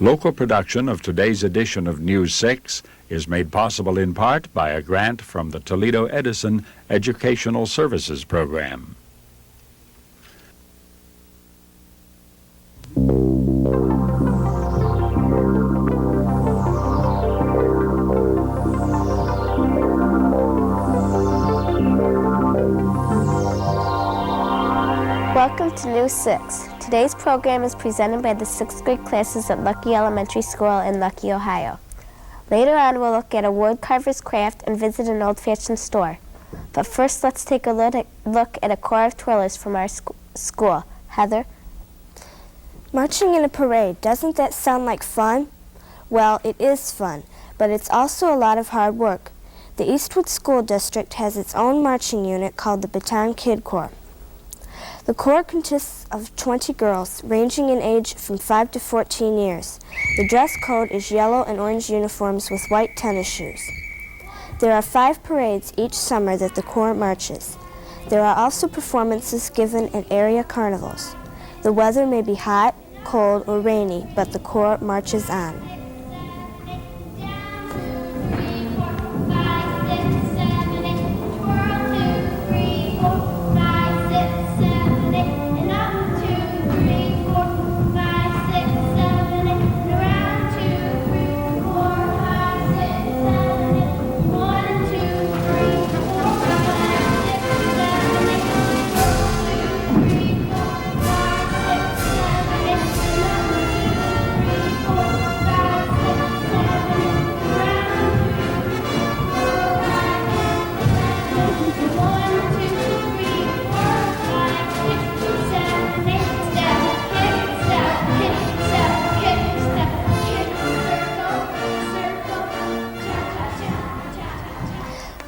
Local production of today's edition of News 6 is made possible in part by a grant from the Toledo Edison Educational Services Program. Welcome to News 6. Today's program is presented by the 6th grade classes at Luckey Elementary School in Luckey, Ohio. Later on, we'll look at a woodcarver's craft and visit an old-fashioned store. But first, let's take a look at a corps of twirlers from our school. Heather? Marching in a parade, doesn't that sound like fun? Well, it is fun, but it's also a lot of hard work. The Eastwood School District has its own marching unit called the Baton Kid Corps. The Corps consists of 20 girls, ranging in age from 5 to 14 years. The dress code is yellow and orange uniforms with white tennis shoes. There are 5 parades each summer that the Corps marches. There are also performances given at area carnivals. The weather may be hot, cold, or rainy, but the Corps marches on.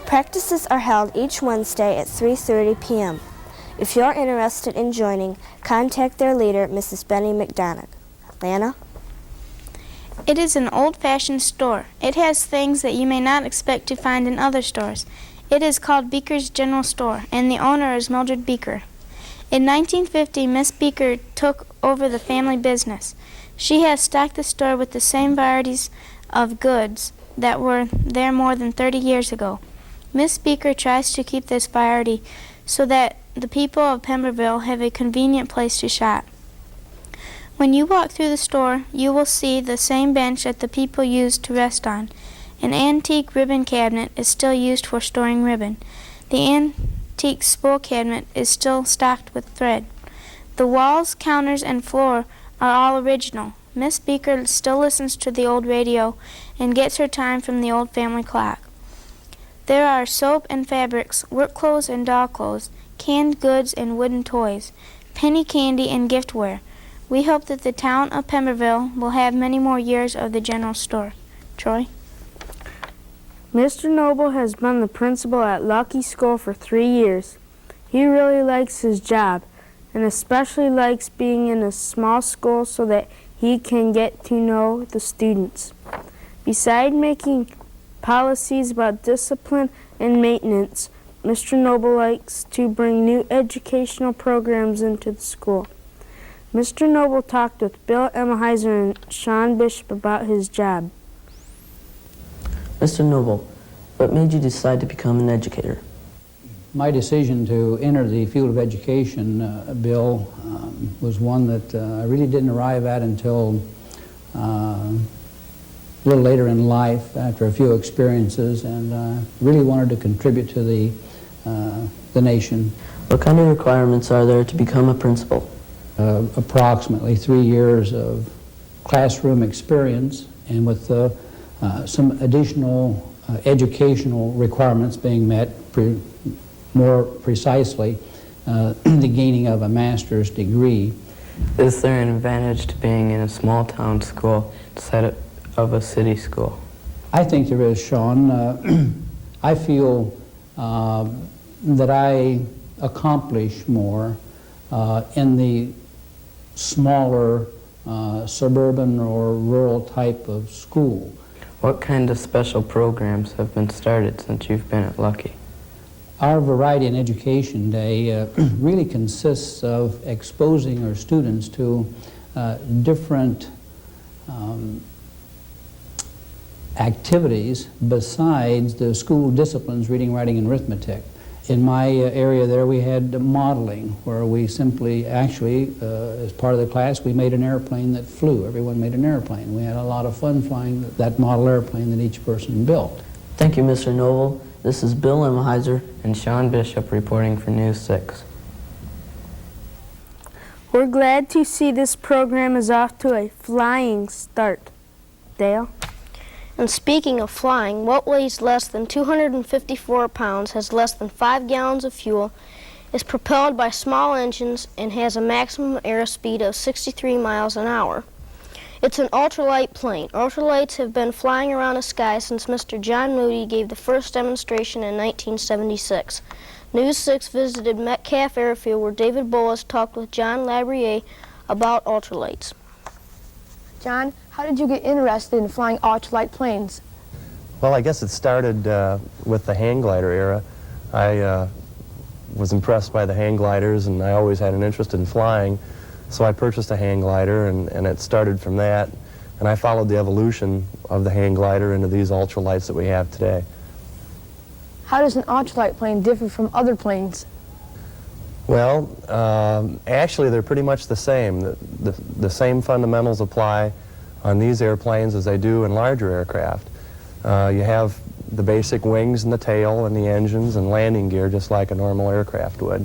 Practices are held each Wednesday at 3:30 p.m. If you're interested in joining, contact their leader, Mrs. Benny McDonough. Lana? It is an old-fashioned store. It has things that you may not expect to find in other stores. It is called Beaker's General Store, and the owner is Mildred Beaker. In 1950, Miss Beaker took over the family business. She has stocked the store with the same varieties of goods that were there more than 30 years ago. Miss Beaker tries to keep this variety so that the people of Pemberville have a convenient place to shop. When you walk through the store, you will see the same bench that the people used to rest on. An antique ribbon cabinet is still used for storing ribbon. The antique spool cabinet is still stocked with thread. The walls, counters, and floor are all original. Miss Beaker still listens to the old radio and gets her time from the old family clock. There are soap and fabrics, work clothes and doll clothes, canned goods and wooden toys, penny candy and giftware. We hope that the town of Pemberville will have many more years of the general store. Troy? Mr. Noble has been the principal at Luckey School for 3 years. He really likes his job, and especially likes being in a small school so that he can get to know the students. Besides making policies about discipline and maintenance, Mr. Noble likes to bring new educational programs into the school. Mr. Noble talked with Bill Emmeheiser and Sean Bishop about his job. Mr. Noble, what made you decide to become an educator? My decision to enter the field of education, Bill, was one that I really didn't arrive at until a little later in life, after a few experiences, and really wanted to contribute to the nation. What kind of requirements are there to become a principal? Approximately 3 years of classroom experience, and with some additional educational requirements being met, more precisely, the gaining of a master's degree. Is there an advantage to being in a small town school instead of a city school? I think there is, Sean. I feel that I accomplish more in the smaller suburban or rural type of school. What kind of special programs have been started since you've been at Luckey? Our Variety in Education Day really consists of exposing our students to different activities besides the school disciplines, reading, writing, and arithmetic. In my area there, we had modeling, where we simply, actually, as part of the class, we made an airplane that flew. Everyone made an airplane. We had a lot of fun flying that model airplane that each person built. Thank you, Mr. Noble. This is Bill Emheiser and Sean Bishop reporting for News 6. We're glad to see this program is off to a flying start. Dale? And speaking of flying, what weighs less than 254 pounds, has less than 5 gallons of fuel, is propelled by small engines, and has a maximum airspeed of 63 miles an hour. It's an ultralight plane. Ultralights have been flying around the sky since Mr. John Moody gave the first demonstration in 1976. News 6 visited Metcalf Airfield, where David Bullis talked with John Labrier about ultralights. John, how did you get interested in flying ultralight planes? Well, I guess it started with the hang glider era. I was impressed by the hang gliders, and I always had an interest in flying, so I purchased a hang glider, and it started from that. And I followed the evolution of the hang glider into these ultralights that we have today. How does an ultralight plane differ from other planes? Well, actually, they're pretty much the same. The same fundamentals apply on these airplanes as they do in larger aircraft. You have the basic wings and the tail and the engines and landing gear, just like a normal aircraft would.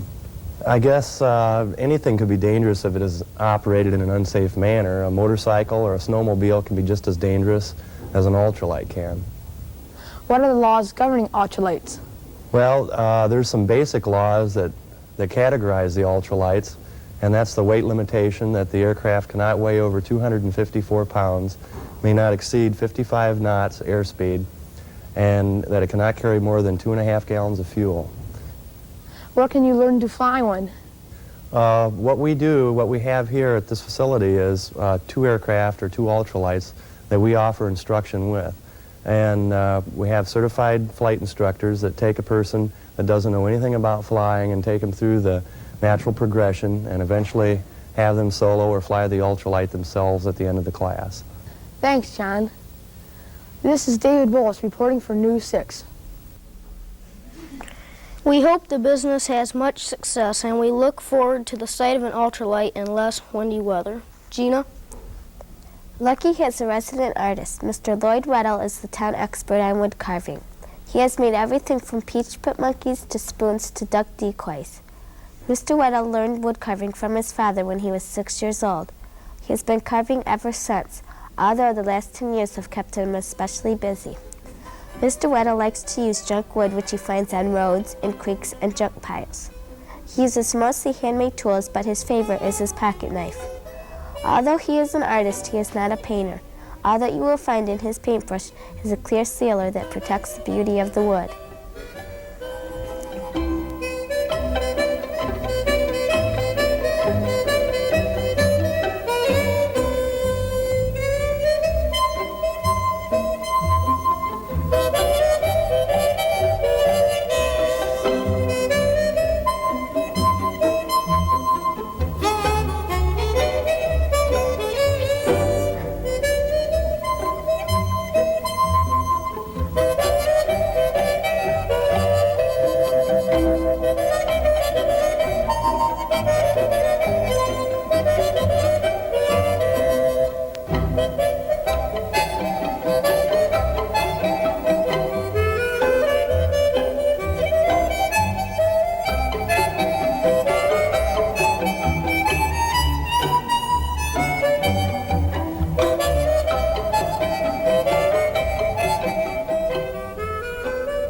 I guess anything could be dangerous if it is operated in an unsafe manner. A motorcycle or a snowmobile can be just as dangerous as an ultralight can. What are the laws governing ultralights? Well, there's some basic laws that categorize the ultralights, and that's the weight limitation, that the aircraft cannot weigh over 254 pounds, may not exceed 55 knots airspeed, and that it cannot carry more than 2.5 gallons of fuel. Where can you learn to fly one? What we have here at this facility is 2 aircraft or 2 ultralights that we offer instruction with. And we have certified flight instructors that take a person that doesn't know anything about flying and take them through the natural progression and eventually have them solo or fly the ultralight themselves at the end of the class. Thanks, John. This is David Bullis reporting for News 6. We hope the business has much success, and we look forward to the sight of an ultralight in less windy weather. Gina? Luckey has a resident artist. Mr. Lloyd Weddle is the town expert on wood carving. He has made everything from peach pit monkeys to spoons to duck decoys. Mr. Weddle learned wood carving from his father when he was 6 years old. He has been carving ever since, although the last 10 years have kept him especially busy. Mr. Weddle likes to use junk wood which he finds on roads, in creeks, and junk piles. He uses mostly handmade tools, but his favorite is his pocket knife. Although he is an artist, he is not a painter. All that you will find in his paintbrush is a clear sealer that protects the beauty of the wood.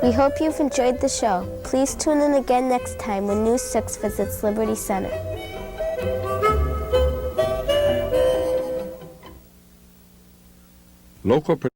We hope you've enjoyed the show. Please tune in again next time when News 6 visits Liberty Center. Local